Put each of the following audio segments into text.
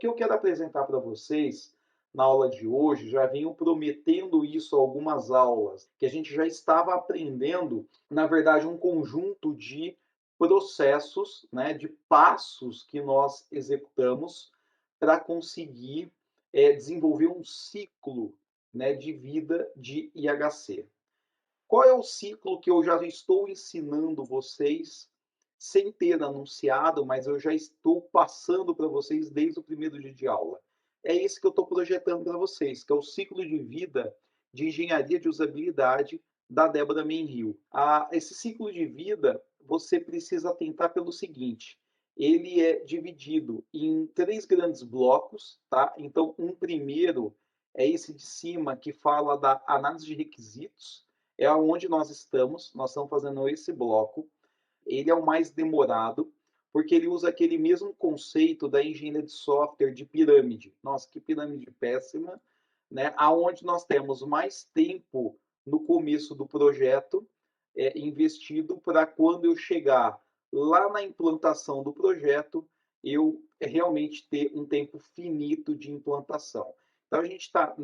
que eu quero apresentar para vocês na aula de hoje, já venho prometendo isso há algumas aulas, que a gente já estava aprendendo, na verdade, um conjunto de processos, né, de passos que nós executamos para conseguir desenvolver um ciclo, né, de vida de IHC. Qual é o ciclo que eu já estou ensinando vocês sem ter anunciado, mas eu já estou passando para vocês desde o primeiro dia de aula? É esse que eu estou projetando para vocês, que é o ciclo de vida de engenharia de usabilidade da Débora Menrill. Esse ciclo de vida, você precisa atentar pelo seguinte, ele é dividido em 3 grandes blocos, tá? Então, um primeiro é esse de cima, que fala da análise de requisitos, é onde nós estamos fazendo esse bloco. Ele é o mais demorado, porque ele usa aquele mesmo conceito da engenharia de software de pirâmide. Nossa, que pirâmide péssima, né? Aonde nós temos mais tempo no começo do projeto investido para quando eu chegar lá na implantação do projeto, eu realmente ter um tempo finito de implantação. Então a gente está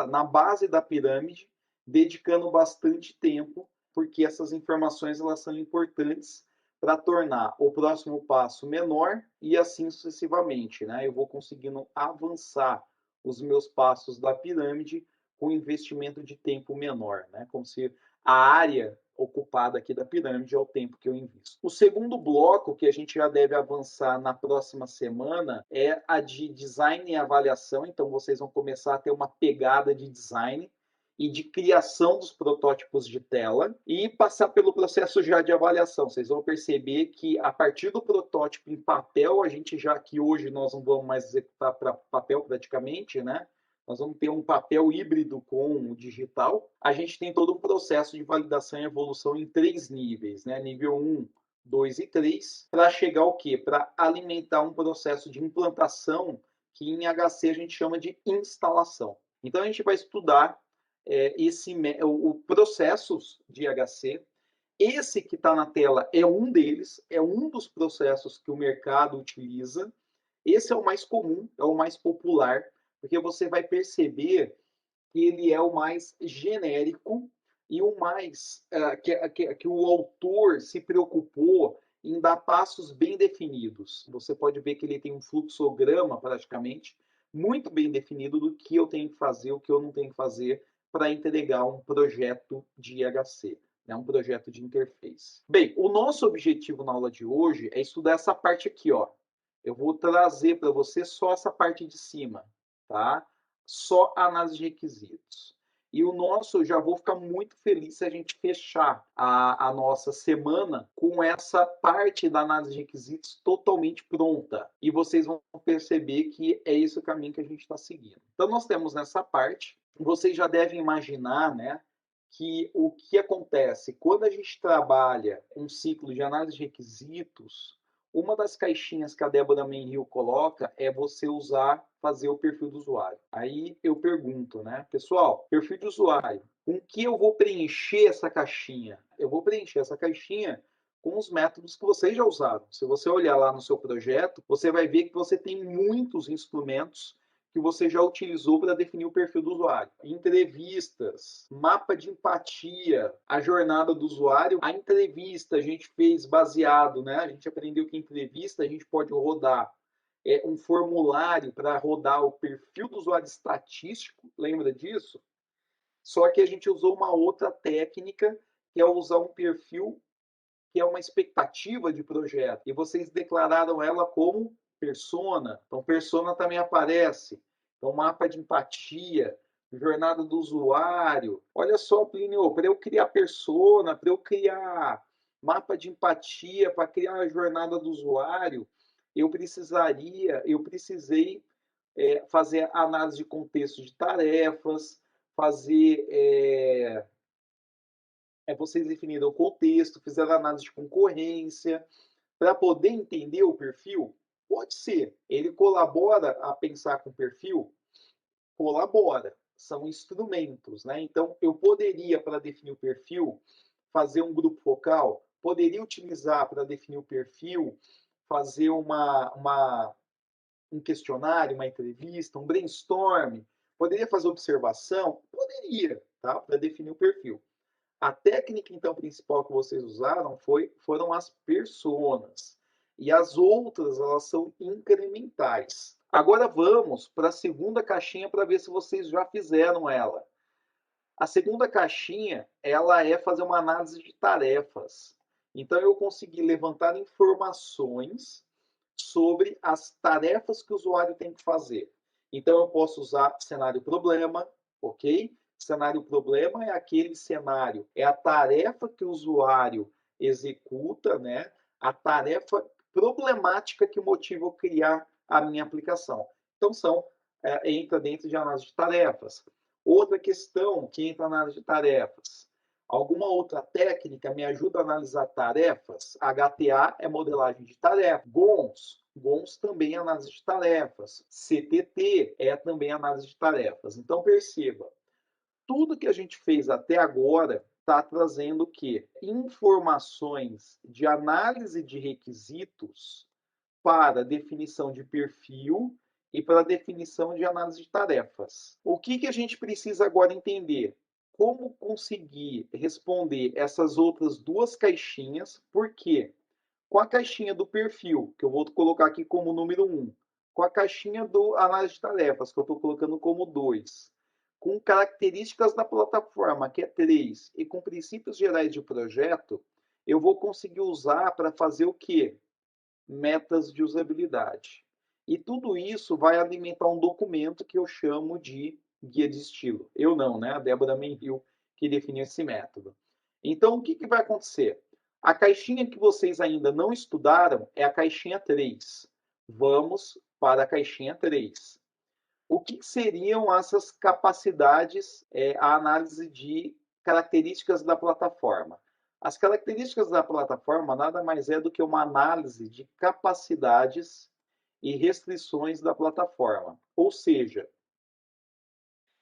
na base da pirâmide, dedicando bastante tempo, porque essas informações elas são importantes para tornar o próximo passo menor e assim sucessivamente, né? Eu vou conseguindo avançar os meus passos da pirâmide com investimento de tempo menor, né? Como se a área ocupada aqui da pirâmide é o tempo que eu invisto. O segundo bloco que a gente já deve avançar na próxima semana é a de design e avaliação. Então vocês vão começar a ter uma pegada de design e de criação dos protótipos de tela e passar pelo processo já de avaliação. Vocês vão perceber que a partir do protótipo em papel, a gente já que hoje nós não vamos mais executar para papel praticamente, né? Nós vamos ter um papel híbrido com o digital. A gente tem todo um processo de validação e evolução em 3 níveis, né? Nível 1, 2 e 3, para chegar ao quê? Para alimentar um processo de implantação que em HC a gente chama de instalação. Então a gente vai estudar o processos de HC. Esse que está na tela é um deles, é um dos processos que o mercado utiliza. Esse é o mais comum, é o mais popular, porque você vai perceber que ele é o mais genérico e o mais que o autor se preocupou em dar passos bem definidos. Você pode ver que ele tem um fluxograma praticamente muito bem definido do que eu tenho que fazer, o que eu não tenho que fazer para entregar um projeto de IHC, né, um projeto de interface. Bem, o nosso objetivo na aula de hoje é estudar essa parte aqui, ó. Eu vou trazer para você só essa parte de cima, tá? Só análise de requisitos. E o nosso, eu já vou ficar muito feliz se a gente fechar a nossa semana com essa parte da análise de requisitos totalmente pronta. E vocês vão perceber que é esse o caminho que a gente está seguindo. Então, nós temos nessa parte, vocês já devem imaginar, né, que o que acontece quando a gente trabalha um ciclo de análise de requisitos, uma das caixinhas que a Débora Menrill coloca é você fazer o perfil do usuário. Aí eu pergunto, né, pessoal, perfil de usuário, com que eu vou preencher essa caixinha? Eu vou preencher essa caixinha com os métodos que vocês já usaram. Se você olhar lá no seu projeto, você vai ver que você tem muitos instrumentos que você já utilizou para definir o perfil do usuário. Entrevistas, mapa de empatia, a jornada do usuário. A entrevista a gente fez baseado, né? A gente aprendeu que entrevista a gente pode rodar um formulário para rodar o perfil do usuário estatístico, lembra disso? Só que a gente usou uma outra técnica, que é usar um perfil que é uma expectativa de projeto. E vocês declararam ela como persona. Então, persona também aparece. Então, mapa de empatia, jornada do usuário. Olha só, Plínio, para eu criar persona, para eu criar mapa de empatia, para criar a jornada do usuário, eu precisei fazer análise de contexto de tarefas, fazer vocês definiram o contexto, fizeram análise de concorrência, para poder entender o perfil? Pode ser. Ele colabora a pensar com o perfil? Colabora. São instrumentos, né? Então, eu poderia, para definir o perfil, fazer um grupo focal? Poderia utilizar para definir o perfil, fazer um questionário, uma entrevista, um brainstorm? Poderia fazer observação? Poderia, tá? Para definir o perfil. A técnica, então, principal que vocês usaram foram as personas. E as outras, elas são incrementais. Agora vamos para a segunda caixinha para ver se vocês já fizeram ela. A segunda caixinha, ela é fazer uma análise de tarefas. Então, eu consegui levantar informações sobre as tarefas que o usuário tem que fazer. Então, eu posso usar cenário problema, ok? Cenário problema é aquele cenário, é a tarefa que o usuário executa, né? A tarefa problemática que motiva eu criar a minha aplicação. Então, entra dentro de análise de tarefas. Outra questão que entra na análise de tarefas. Alguma outra técnica me ajuda a analisar tarefas? HTA é modelagem de tarefas. GONS também é análise de tarefas. CTT é também análise de tarefas. Então, perceba, tudo que a gente fez até agora está trazendo o quê? Informações de análise de requisitos para definição de perfil e para definição de análise de tarefas. O que a gente precisa agora entender? Como conseguir responder essas outras duas caixinhas, por quê? Com a caixinha do perfil, que eu vou colocar aqui como número 1, com a caixinha do análise de tarefas, que eu estou colocando como 2, com características da plataforma, que é 3, e com princípios gerais de projeto, eu vou conseguir usar para fazer o quê? Metas de usabilidade. E tudo isso vai alimentar um documento que eu chamo de guia de estilo. Eu não, né? A Débora Menril que definiu esse método. Então, o que vai acontecer? A caixinha que vocês ainda não estudaram é a caixinha 3. Vamos para a caixinha 3. O que seriam essas capacidades, a análise de características da plataforma? As características da plataforma nada mais é do que uma análise de capacidades e restrições da plataforma. Ou seja,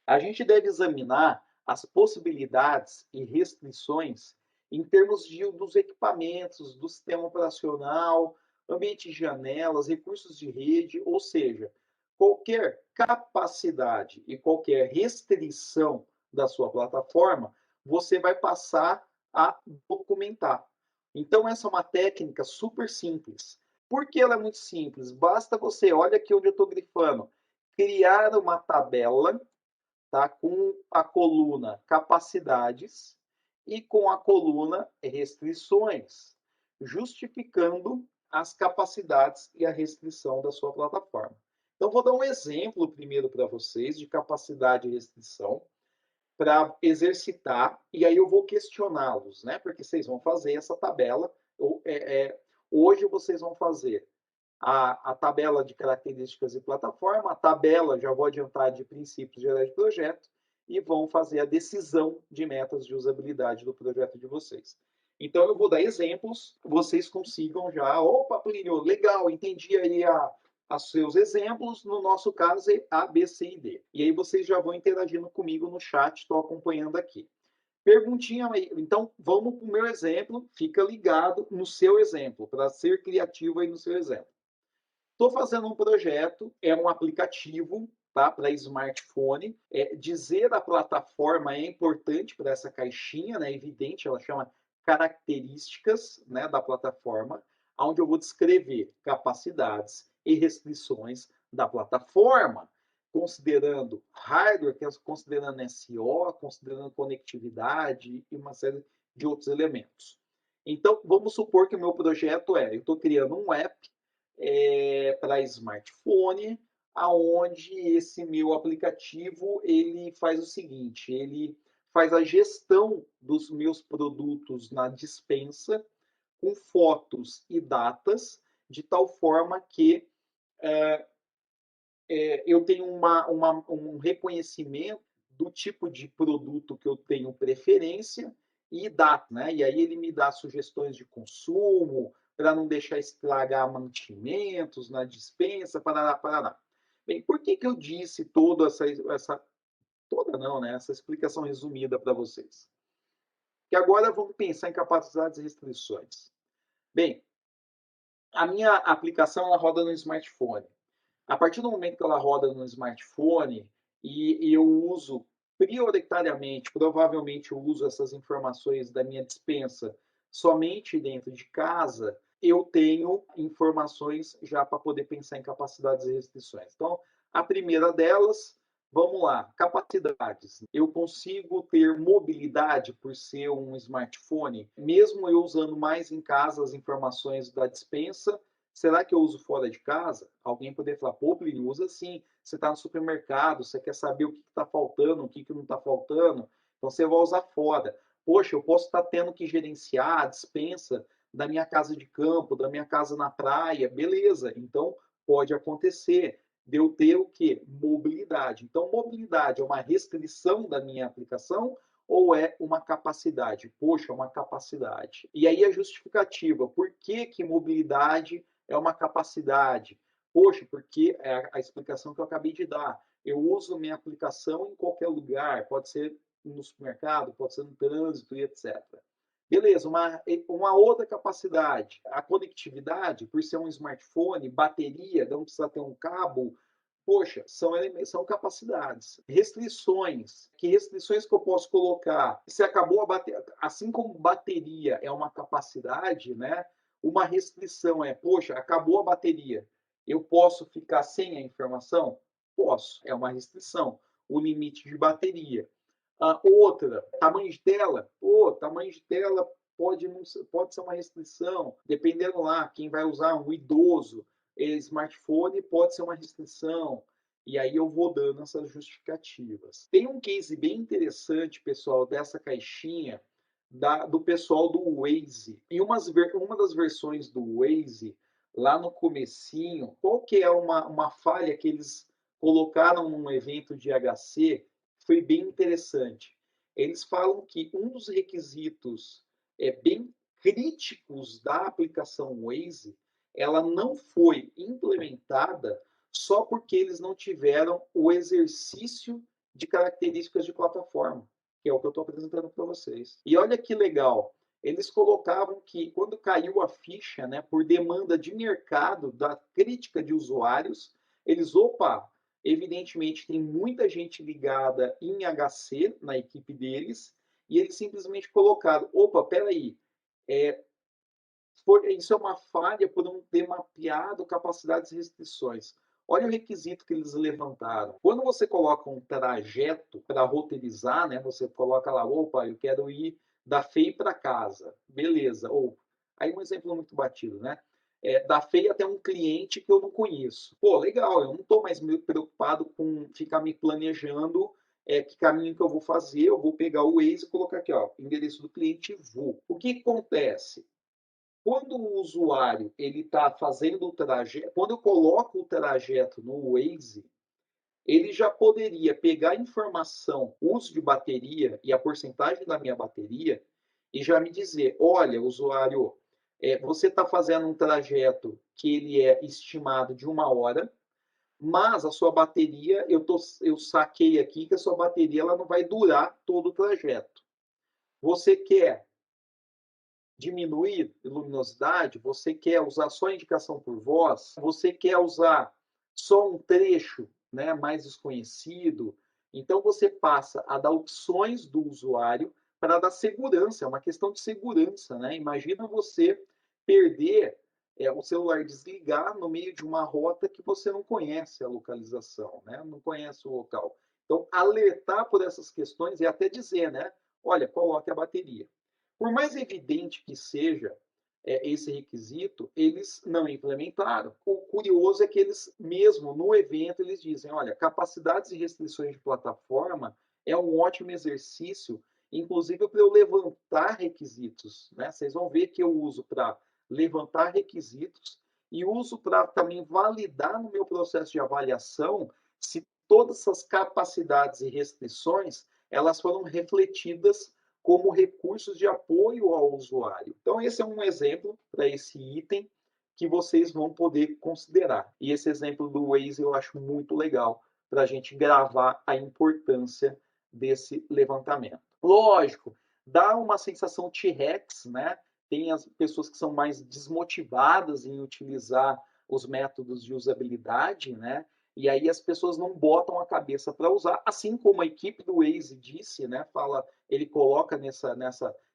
a gente deve examinar as possibilidades e restrições em termos dos equipamentos, do sistema operacional, ambiente de janelas, recursos de rede, ou seja, qualquer capacidade e qualquer restrição da sua plataforma, você vai passar a documentar. Então, essa é uma técnica super simples. Por que ela é muito simples? Basta você, olha aqui onde eu estou grifando, criar uma tabela, tá? Com a coluna capacidades e com a coluna restrições, justificando as capacidades e a restrição da sua plataforma. Então, vou dar um exemplo primeiro para vocês de capacidade e restrição para exercitar, e aí eu vou questioná-los, né? Porque vocês vão fazer essa tabela. Hoje vocês vão fazer a tabela de características e plataforma, a tabela, já vou adiantar, de princípios gerais de projeto, e vão fazer a decisão de metas de usabilidade do projeto de vocês. Então, eu vou dar exemplos, vocês consigam já, opa, Plínio, legal, entendi aí os seus exemplos, no nosso caso é A, B, C e D. E aí vocês já vão interagindo comigo no chat, estou acompanhando aqui. Perguntinha aí, então vamos para o meu exemplo, fica ligado no seu exemplo, para ser criativo aí no seu exemplo. Estou fazendo um projeto, é um aplicativo, tá, para smartphone. Dizer a plataforma é importante para essa caixinha, né? Evidente, ela chama características, né, da plataforma, onde eu vou descrever capacidades e restrições da plataforma, considerando hardware, considerando SO, considerando conectividade e uma série de outros elementos. Então, vamos supor que o meu projeto eu estou criando um app para smartphone, aonde esse meu aplicativo ele faz o seguinte, ele faz a gestão dos meus produtos na despensa com fotos e datas, de tal forma que eu tenho um reconhecimento do tipo de produto que eu tenho preferência e data, né? E aí ele me dá sugestões de consumo para não deixar estragar mantimentos na dispensa, parará, parará. Bem, por que eu disse toda toda não, né? Essa explicação resumida para vocês? Que agora vamos pensar em capacidades e restrições. Bem, a minha aplicação ela roda no smartphone. A partir do momento que ela roda no smartphone e eu uso prioritariamente, provavelmente eu uso essas informações da minha despensa somente dentro de casa, eu tenho informações já para poder pensar em capacidades e restrições. Então, a primeira delas, vamos lá, capacidades. Eu consigo ter mobilidade por ser um smartphone, mesmo eu usando mais em casa as informações da despensa. Será que eu uso fora de casa? Alguém poderia falar, pô, Plínio, usa sim. Você está no supermercado, você quer saber o que está faltando, o que não está faltando, então você vai usar fora. Poxa, eu posso estar tendo que gerenciar a despensa da minha casa de campo, da minha casa na praia, beleza. Então, pode acontecer de eu ter o quê? Mobilidade. Então, mobilidade é uma restrição da minha aplicação ou é uma capacidade? Poxa, é uma capacidade. E aí a justificativa, por que que mobilidade é uma capacidade? Poxa, porque é a explicação que eu acabei de dar. Eu uso minha aplicação em qualquer lugar, pode ser no supermercado, pode ser no trânsito e etc. Beleza, uma outra capacidade, a conectividade, por ser um smartphone, bateria, não precisa ter um cabo, poxa, são capacidades. Restrições, que restrições que eu posso colocar? Se acabou a bateria, assim como bateria é uma capacidade, né? Uma restrição é, poxa, acabou a bateria, eu posso ficar sem a informação? Posso, é uma restrição, o limite de bateria. Outra, tamanho de tela. Tamanho de tela pode ser uma restrição, dependendo lá, quem vai usar um idoso, smartphone pode ser uma restrição. E aí eu vou dando essas justificativas. Tem um case bem interessante, pessoal, dessa caixinha do pessoal do Waze. E uma das versões do Waze, lá no comecinho, qual que é uma falha que eles colocaram num evento de HC, foi bem interessante. Eles falam que um dos requisitos bem críticos da aplicação Waze, ela não foi implementada só porque eles não tiveram o exercício de características de plataforma, que é o que eu estou apresentando para vocês. E olha que legal, eles colocavam que quando caiu a ficha, né, por demanda de mercado, da crítica de usuários, eles, evidentemente tem muita gente ligada em HC na equipe deles, e eles simplesmente colocaram, peraí, isso é uma falha por não ter mapeado capacidades e restrições. Olha o requisito que eles levantaram. Quando você coloca um trajeto para roteirizar, né, você coloca lá, eu quero ir da FEI para casa. Beleza. Aí um exemplo muito batido, né? Da FEI até um cliente que eu não conheço. Pô, legal, eu não estou mais me preocupado com ficar me planejando que caminho que eu vou fazer, eu vou pegar o Waze e colocar aqui, endereço do cliente e vou. O que acontece? Quando o usuário ele está fazendo o trajeto, quando eu coloco o trajeto no Waze, ele já poderia pegar a informação, uso de bateria e a porcentagem da minha bateria e já me dizer, olha, usuário, você está fazendo um trajeto que ele é estimado de 1 hora, mas a sua bateria, eu saquei aqui que a sua bateria ela não vai durar todo o trajeto. Você quer diminuir luminosidade, você quer usar só indicação por voz, você quer usar só um trecho, né, mais desconhecido, então você passa a dar opções do usuário para dar segurança, é uma questão de segurança, né? Imagina você perder o celular, desligar no meio de uma rota que você não conhece a localização, né? Não conhece o local. Então, alertar por essas questões e até dizer, né? Olha, coloque a bateria. Por mais evidente que seja esse requisito, eles não implementaram. O curioso é que eles, mesmo no evento, eles dizem, olha, capacidades e restrições de plataforma é um ótimo exercício, inclusive para eu levantar requisitos. Né? Vocês vão ver que eu uso para levantar requisitos e uso para também validar no meu processo de avaliação se todas essas capacidades e restrições elas foram refletidas como recursos de apoio ao usuário. Então, esse é um exemplo para esse item que vocês vão poder considerar. E esse exemplo do Waze eu acho muito legal para a gente gravar a importância desse levantamento. Lógico, dá uma sensação T-Rex, né? Tem as pessoas que são mais desmotivadas em utilizar os métodos de usabilidade, né? E aí as pessoas não botam a cabeça para usar, assim como a equipe do Waze disse, né? Fala, ele coloca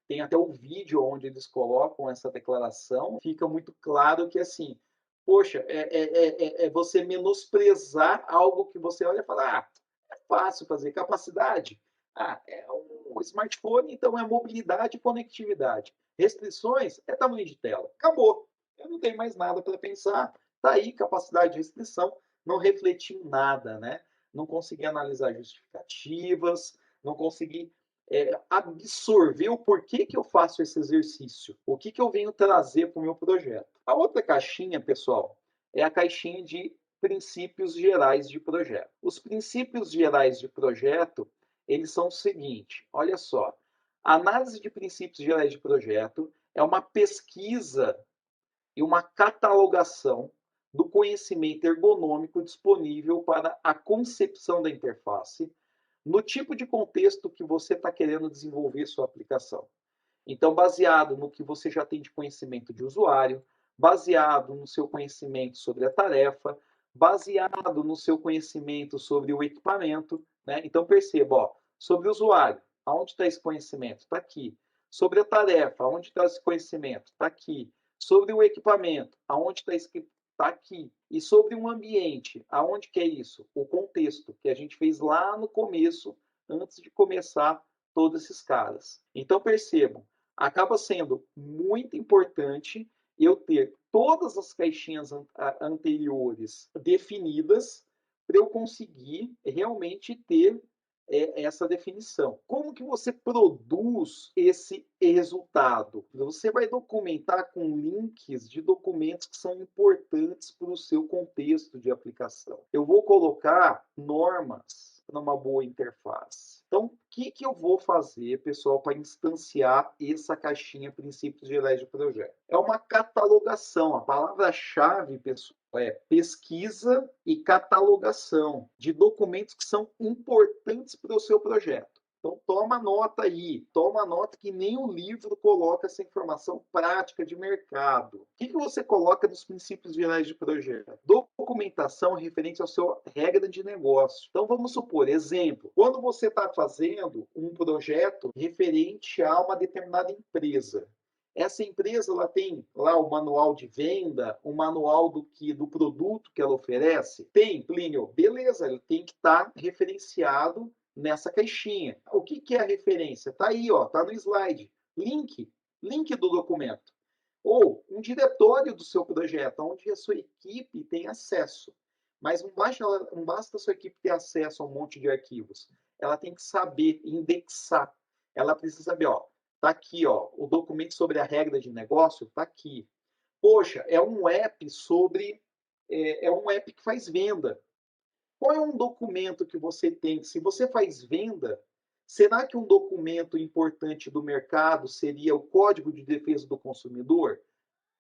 tem até o vídeo onde eles colocam essa declaração, fica muito claro que assim, poxa, é você menosprezar algo que você olha e fala, ah, é fácil fazer, capacidade. Ah, é um smartphone, então é mobilidade e conectividade. Restrições é tamanho de tela. Acabou. Eu não tenho mais nada para pensar. Está aí capacidade de restrição, não refleti em nada, né? Não consegui analisar justificativas, não consegui absorver o porquê que eu faço esse exercício, o que eu venho trazer para o meu projeto. A outra caixinha, pessoal, é a caixinha de princípios gerais de projeto. Os princípios gerais de projeto, eles são o seguinte, olha só, a análise de princípios gerais de projeto é uma pesquisa e uma catalogação do conhecimento ergonômico disponível para a concepção da interface no tipo de contexto que você está querendo desenvolver sua aplicação. Então, baseado no que você já tem de conhecimento de usuário, baseado no seu conhecimento sobre a tarefa, baseado no seu conhecimento sobre o equipamento, né? Então, perceba, ó, sobre o usuário, aonde está esse conhecimento? Está aqui. Sobre a tarefa, aonde está esse conhecimento? Está aqui. Sobre o equipamento, aonde está esse está aqui. E sobre um ambiente, aonde que é isso? O contexto, que a gente fez lá no começo, antes de começar todos esses caras. Então percebam, acaba sendo muito importante eu ter todas as caixinhas anteriores definidas para eu conseguir realmente ter essa definição. Como que você produz esse resultado? Você vai documentar com links de documentos que são importantes para o seu contexto de aplicação. Eu vou colocar normas numa boa interface. Então, o que eu vou fazer, pessoal, para instanciar essa caixinha princípios gerais de projeto? É uma catalogação. A palavra-chave, pessoal, é pesquisa e catalogação de documentos que são importantes para o seu projeto. Então, toma nota aí, toma nota que nem o livro coloca essa informação prática de mercado. O que você coloca nos princípios gerais de projeto? Documentação referente ao seu regra de negócio. Então, vamos supor, exemplo, quando você está fazendo um projeto referente a uma determinada empresa, essa empresa ela tem lá o manual de venda, o manual do produto que ela oferece? Tem, Plínio? Beleza, ele tem que estar referenciado nessa caixinha. O que é a referência? Está aí, ó, está no slide. Link do documento. Ou um diretório do seu projeto, onde a sua equipe tem acesso. Mas não basta a sua equipe ter acesso a um monte de arquivos. Ela tem que saber indexar. Ela precisa saber, ó, tá aqui, ó, o documento sobre a regra de negócio tá aqui. Poxa, é um app é um app que faz venda. Qual é um documento que você tem? Se você faz venda, será que um documento importante do mercado seria o Código de Defesa do Consumidor?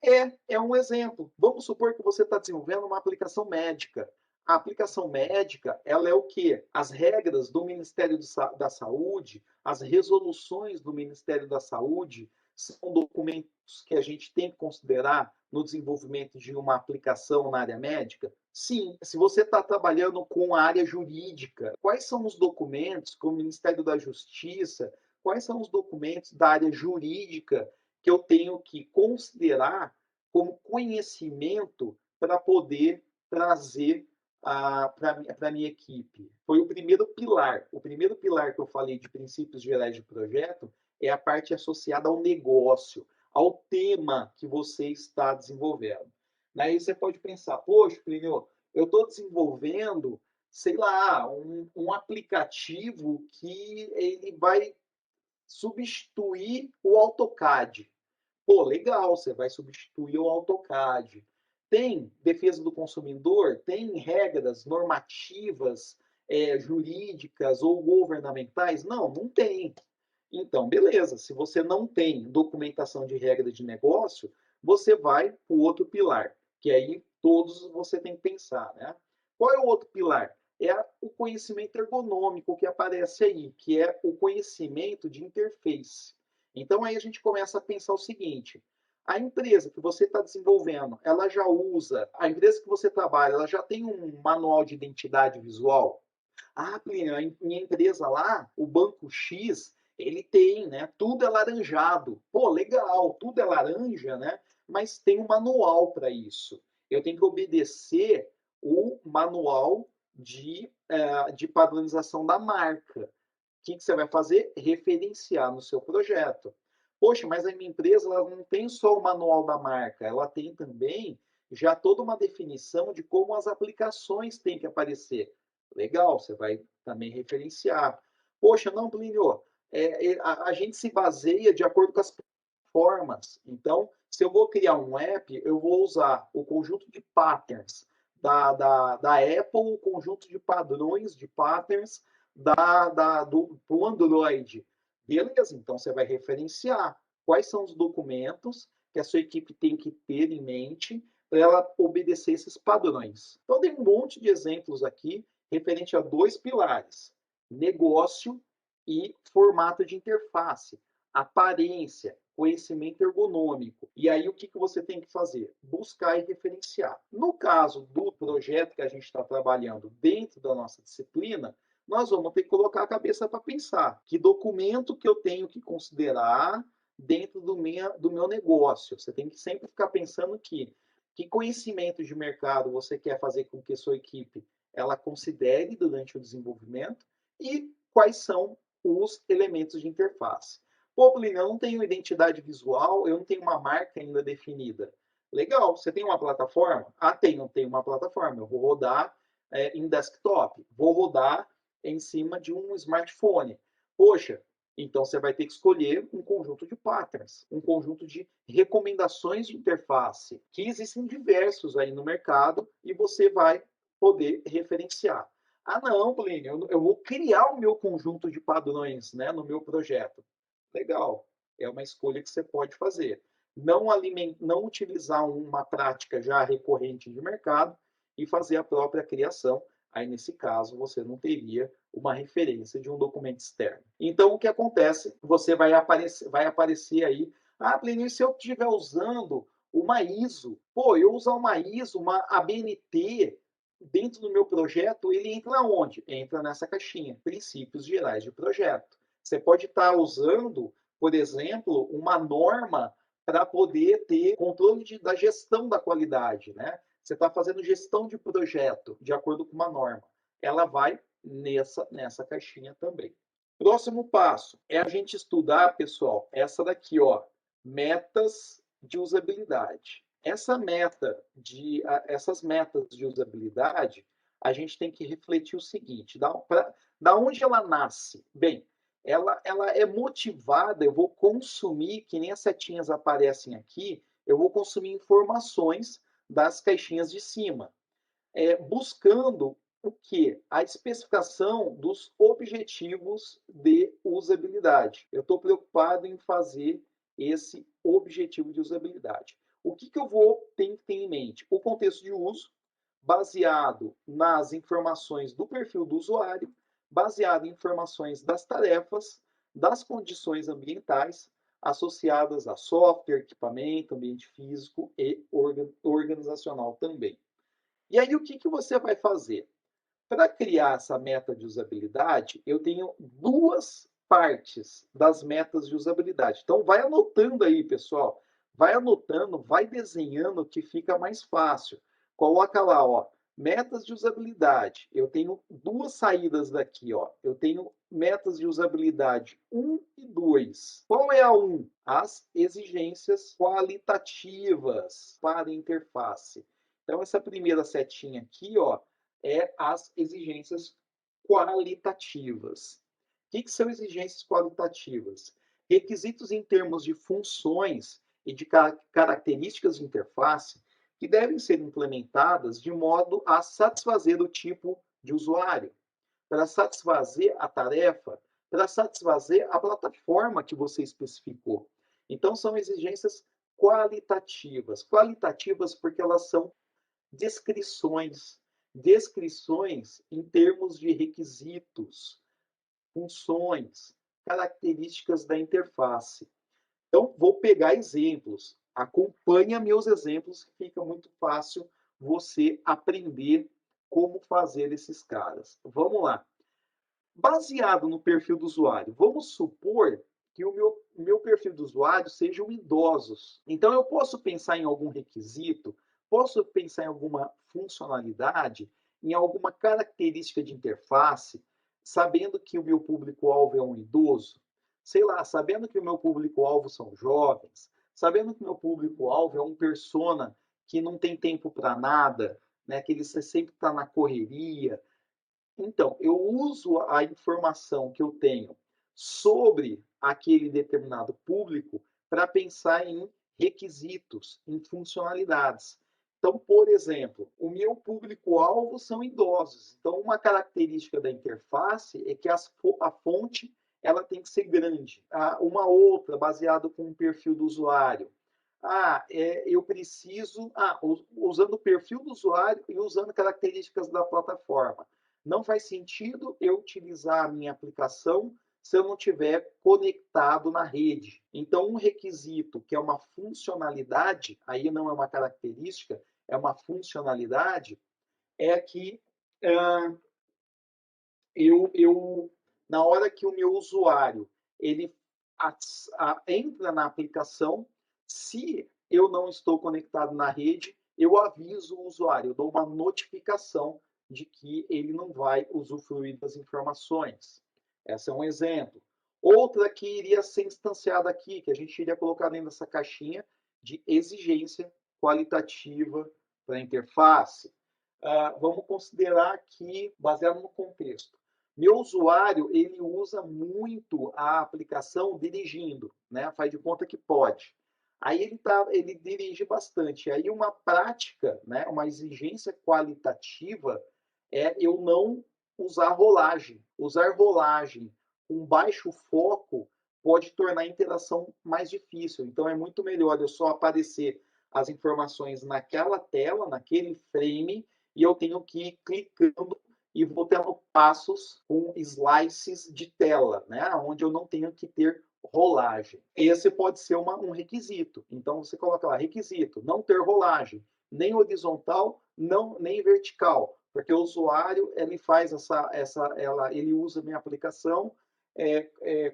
É um exemplo. Vamos supor que você está desenvolvendo uma aplicação médica. A aplicação médica, ela é o quê? As regras do Ministério da Saúde, as resoluções do Ministério da Saúde, são documentos que a gente tem que considerar no desenvolvimento de uma aplicação na área médica? Sim. Se você está trabalhando com a área jurídica, quais são os documentos com o Ministério da Justiça, quais são os documentos da área jurídica que eu tenho que considerar como conhecimento para poder trazer para a minha equipe? Foi o primeiro pilar. O primeiro pilar que eu falei de princípios gerais de projeto é a parte associada ao negócio, ao tema que você está desenvolvendo. Aí você pode pensar, poxa, Plínio, eu estou desenvolvendo, sei lá, um aplicativo que ele vai substituir o AutoCAD. Pô, legal, você vai substituir o AutoCAD. Tem defesa do consumidor? Tem regras normativas jurídicas ou governamentais? Não, não tem. Então, beleza. Se você não tem documentação de regra de negócio, você vai para o outro pilar, que aí todos você tem que pensar, né? Qual é o outro pilar? É o conhecimento ergonômico que aparece aí, que é o conhecimento de interface. Então aí a gente começa a pensar o seguinte: A empresa que você está desenvolvendo, ela já usa, a empresa que você trabalha, ela já tem um manual de identidade visual? Ah, Plínio, a minha empresa lá, o Banco X, ele tem, né? Tudo é laranjado. Pô, legal, tudo é laranja, né? Mas tem um manual para isso. Eu tenho que obedecer o manual de padronização da marca. Que você vai fazer? Referenciar no seu projeto. Poxa, mas a minha empresa ela não tem só o manual da marca, ela tem também já toda uma definição de como as aplicações têm que aparecer. Legal, você vai também referenciar. Poxa, não, Plínio, a gente se baseia de acordo com as plataformas. Então, se eu vou criar um app, eu vou usar o conjunto de patterns da Apple, o conjunto de padrões de patterns do Android. Beleza, então você vai referenciar quais são os documentos que a sua equipe tem que ter em mente para ela obedecer esses padrões. Então, tem um monte de exemplos aqui referente a dois pilares: negócio e formato de interface, aparência, conhecimento ergonômico. E aí, o que você tem que fazer? Buscar e referenciar. No caso do projeto que a gente está trabalhando dentro da nossa disciplina, nós vamos ter que colocar a cabeça para pensar que documento que eu tenho que considerar dentro do meu negócio. Você tem que sempre ficar pensando que conhecimento de mercado você quer fazer com que a sua equipe ela considere durante o desenvolvimento e quais são os elementos de interface. Pô, Plínio, eu não tenho identidade visual, eu não tenho uma marca ainda definida. Legal, você tem uma plataforma? Ah, tenho uma plataforma. Eu vou rodar em desktop, vou rodar em cima de um smartphone. Poxa, então você vai ter que escolher um conjunto de patterns, um conjunto de recomendações de interface, que existem diversos aí no mercado e você vai poder referenciar. Ah, não, Plínio, eu vou criar o meu conjunto de padrões, né, no meu projeto. Legal, é uma escolha que você pode fazer. Não utilizar uma prática já recorrente de mercado e fazer a própria criação. Aí, nesse caso, você não teria uma referência de um documento externo. Então, o que acontece? Você vai aparecer aí, ah, Plínio, se eu estiver usando uma ISO, pô, eu usar uma ISO, uma ABNT, dentro do meu projeto, ele entra onde? Entra nessa caixinha, princípios gerais de projeto. Você pode estar usando, por exemplo, uma norma para poder ter controle da gestão da qualidade, né? Você está fazendo gestão de projeto de acordo com uma norma. Ela vai nessa caixinha também. Próximo passo é a gente estudar, pessoal, essa daqui, ó, metas de usabilidade. Essas metas de usabilidade, a gente tem que refletir o seguinte: da onde ela nasce? Bem, ela é motivada, eu vou consumir, que nem as setinhas aparecem aqui, eu vou consumir informações das caixinhas de cima, buscando o que? A especificação dos objetivos de usabilidade. Eu estou preocupado em fazer esse objetivo de usabilidade. O que eu vou ter em mente? O contexto de uso, baseado nas informações do perfil do usuário, baseado em informações das tarefas, das condições ambientais associadas a software, equipamento, ambiente físico e organizacional também. E aí, o que você vai fazer? Para criar essa meta de usabilidade, eu tenho duas partes das metas de usabilidade. Então, vai anotando aí, pessoal. Vai anotando, vai desenhando que fica mais fácil. Coloca lá, ó, metas de usabilidade. Eu tenho duas saídas daqui, ó. Eu tenho metas de usabilidade 1 e 2. Qual é a 1? As exigências qualitativas para a interface. Então, essa primeira setinha aqui, ó, as exigências qualitativas. O que são exigências qualitativas? Requisitos em termos de funções e de características de interface que devem ser implementadas de modo a satisfazer o tipo de usuário, para satisfazer a tarefa, para satisfazer a plataforma que você especificou. Então, são exigências qualitativas. Qualitativas porque elas são descrições, descrições em termos de requisitos, funções, características da interface. Então, vou pegar exemplos. Acompanha meus exemplos, que fica muito fácil você aprender como fazer esses caras. Vamos lá. Baseado no perfil do usuário, vamos supor que o meu perfil do usuário sejam idosos. Então, eu posso pensar em algum requisito, posso pensar em alguma funcionalidade, em alguma característica de interface, sabendo que o meu público-alvo é um idoso, sei lá, sabendo que o meu público-alvo são jovens, sabendo que o meu público-alvo é um persona que não tem tempo para nada, né, que ele sempre está na correria, então, eu uso a informação que eu tenho sobre aquele determinado público para pensar em requisitos, em funcionalidades. Então, por exemplo, o meu público-alvo são idosos. Então, uma característica da interface é que a fonte ela tem que ser grande. Uma outra, baseado com o perfil do usuário. Eu preciso, usando o perfil do usuário e usando características da plataforma. Não faz sentido eu utilizar a minha aplicação se eu não tiver conectado na rede. Então, um requisito que é uma funcionalidade, aí não é uma característica, é uma funcionalidade, é que uh, na hora que o meu usuário ele entra na aplicação, se eu não estou conectado na rede, eu aviso o usuário, eu dou uma notificação de que ele não vai usufruir das informações. Esse é um exemplo. Outra que iria ser instanciada aqui, que a gente iria colocar dentro dessa caixinha de exigência qualitativa para a interface. Vamos considerar aqui, baseado no contexto. Meu usuário, ele usa muito a aplicação dirigindo, né? Faz de conta que pode. Aí ele dirige bastante. Aí uma prática, né? Uma exigência qualitativa é eu não usar rolagem. Usar rolagem com baixo foco pode tornar a interação mais difícil. Então é muito melhor eu só aparecer as informações naquela tela, naquele frame, e eu tenho que ir clicando e vou tendo passos com slices de tela, né? Onde eu não tenho que ter rolagem. Esse pode ser um requisito. Então você coloca lá, requisito, não ter rolagem, nem horizontal, nem vertical, porque o usuário ele faz ele usa a minha aplicação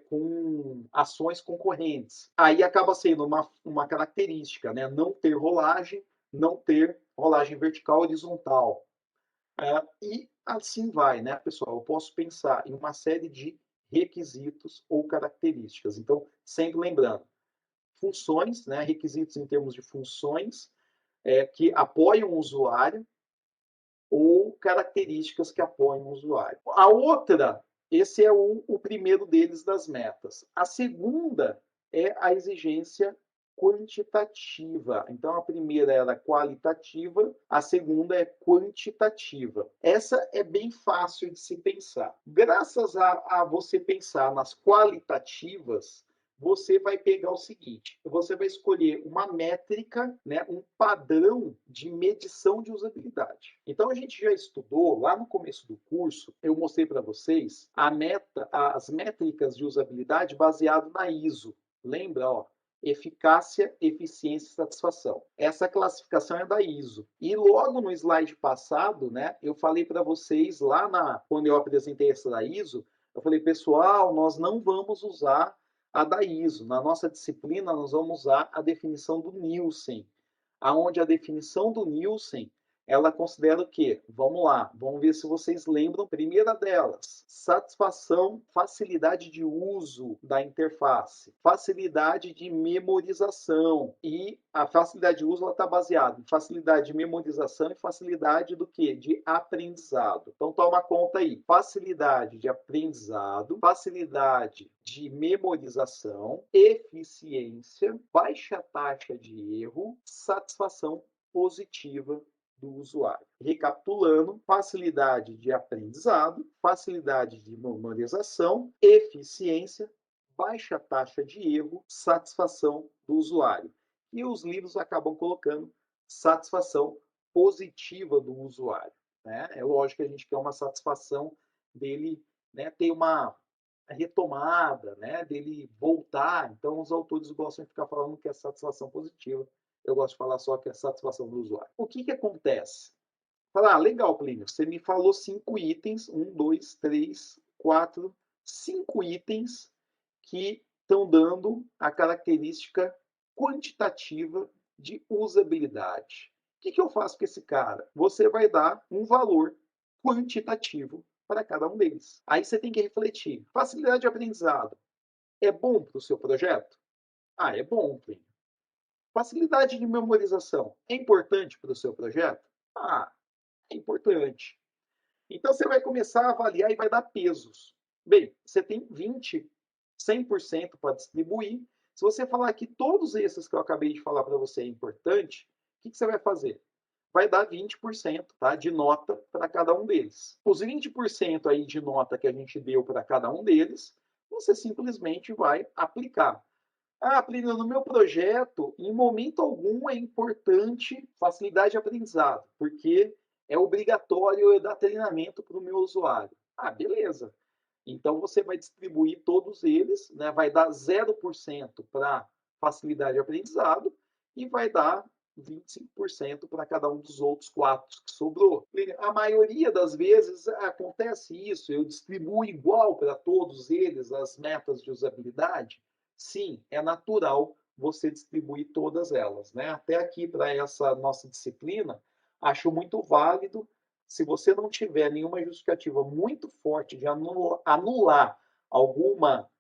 com ações concorrentes. Aí acaba sendo uma característica, né? Não ter rolagem, não ter rolagem vertical horizontal. E assim vai, né, pessoal? Eu posso pensar em uma série de requisitos ou características. Então, sempre lembrando, funções, né, requisitos em termos de funções que apoiam o usuário ou características que apoiam o usuário. A outra, esse é o primeiro deles das metas. A segunda é a exigência quantitativa. Então, a primeira era qualitativa, a segunda é quantitativa. Essa é bem fácil de se pensar. Graças a você pensar nas qualitativas, você vai pegar o seguinte: você vai escolher uma métrica, né, um padrão de medição de usabilidade. Então a gente já estudou lá no começo do curso, eu mostrei para vocês as métricas de usabilidade baseado na ISO. Lembra, ó? Eficácia, eficiência e satisfação. Essa classificação é da ISO. E logo no slide passado, né, eu falei para vocês quando eu apresentei essa da ISO, eu falei, pessoal, nós não vamos usar a da ISO. Na nossa disciplina, nós vamos usar a definição do Nielsen, aonde a definição do Nielsen ela considera o quê? Vamos lá, vamos ver se vocês lembram. Primeira delas, satisfação, facilidade de uso da interface, facilidade de memorização. E a facilidade de uso está baseada em facilidade de memorização e facilidade do quê? De aprendizado. Então toma conta aí. Facilidade de aprendizado, facilidade de memorização, eficiência, baixa taxa de erro, satisfação positiva do usuário. Recapitulando, facilidade de aprendizado, facilidade de memorização, eficiência, baixa taxa de erro, satisfação do usuário. E os livros acabam colocando satisfação positiva do usuário. Né? É lógico que a gente quer uma satisfação dele, né, ter retomada, né, dele voltar. Então, os autores gostam de ficar falando que é satisfação positiva. Eu gosto de falar só que é satisfação do usuário. O que acontece? Fala, legal, Plínio, você me falou 5 itens, 1, 2, 3, 4, 5 itens que estão dando a característica quantitativa de usabilidade. O que eu faço com esse cara? Você vai dar um valor quantitativo para cada um deles. Aí você tem que refletir. Facilidade de aprendizado é bom para o seu projeto? Ah, é bom, Plínio. Facilidade de memorização é importante para o seu projeto? Ah, é importante. Então você vai começar a avaliar e vai dar pesos. Bem, você tem 20, 100% para distribuir. Se você falar que todos esses que eu acabei de falar para você é importante, o que você vai fazer? Vai dar 20%, tá, de nota para cada um deles. Os 20% aí de nota que a gente deu para cada um deles, você simplesmente vai aplicar. Ah, Plínio, no meu projeto, em momento algum é importante facilidade de aprendizado, porque é obrigatório eu dar treinamento para o meu usuário. Ah, beleza. Então você vai distribuir todos eles, né? Vai dar 0% para facilidade de aprendizado e vai dar 25% para cada um dos outros 4 que sobrou. A maioria das vezes acontece isso, eu distribuo igual para todos eles as metas de usabilidade. Sim, é natural você distribuir todas elas, né? Até aqui para essa nossa disciplina, acho muito válido. Se você não tiver nenhuma justificativa muito forte de anular alguma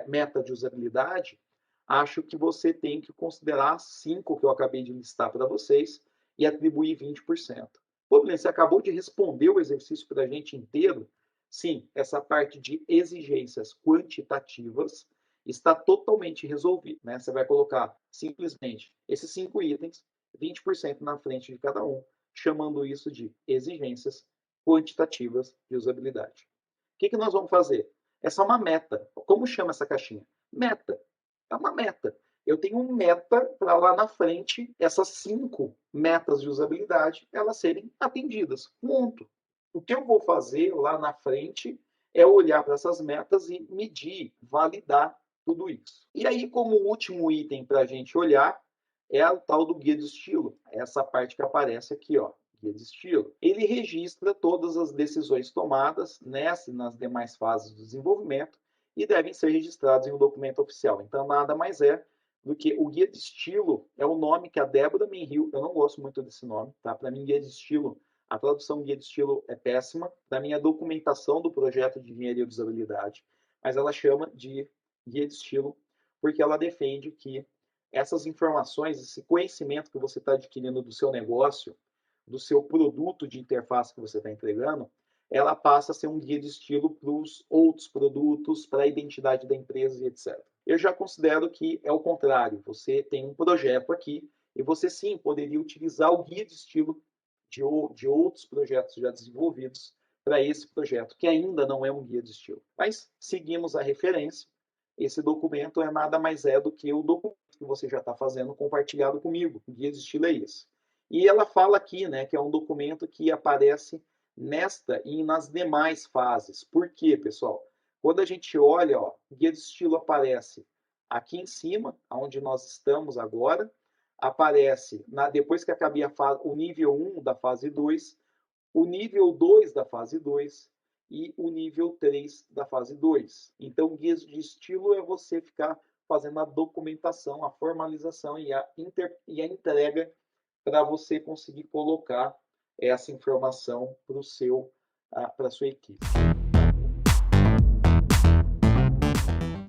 meta de usabilidade, acho que você tem que considerar as 5 que eu acabei de listar para vocês e atribuir 20%. Pô, Glenn, você acabou de responder o exercício para a gente inteiro? Sim, essa parte de exigências quantitativas está totalmente resolvida, né? Você vai colocar simplesmente esses 5 itens, 20% na frente de cada um, chamando isso de exigências quantitativas de usabilidade. O que nós vamos fazer? Essa é uma meta. Como chama essa caixinha? Meta. É uma meta. Eu tenho um meta para lá na frente, essas 5 metas de usabilidade, elas serem atendidas. Ponto. O que eu vou fazer lá na frente é olhar para essas metas e medir, validar tudo isso. E aí, como último item para a gente olhar, é o tal do guia de estilo. Essa parte que aparece aqui, ó, guia de estilo. Ele registra todas as decisões tomadas nessa e nas demais fases do desenvolvimento e devem ser registrados em um documento oficial. Então, nada mais é do que o guia de estilo é o nome que a Débora Menril, eu não gosto muito desse nome, tá? Para mim, guia de estilo, a tradução guia de estilo é péssima, da minha documentação do projeto de engenharia de usabilidade, mas ela chama de guia de estilo porque ela defende que essas informações, esse conhecimento que você está adquirindo do seu negócio, do seu produto de interface que você está entregando, ela passa a ser um guia de estilo para os outros produtos, para a identidade da empresa e etc. Eu já considero que é o contrário. Você tem um projeto aqui e você sim poderia utilizar o guia de estilo de outros projetos já desenvolvidos para esse projeto, que ainda não é um guia de estilo. Mas seguimos a referência. Esse documento é nada mais do que o documento que você já está fazendo compartilhado comigo. O guia de estilo é isso. E ela fala aqui, né, que é um documento que aparece nesta e nas demais fases. Por quê, pessoal? Quando a gente olha, ó, o guia de estilo aparece aqui em cima, onde nós estamos agora, aparece, depois que acabei o nível 1 da fase 2, o nível 2 da fase 2 e o nível 3 da fase 2. Então, guias de estilo é você ficar fazendo a documentação, a formalização e a entrega para você conseguir colocar essa informação para a sua equipe.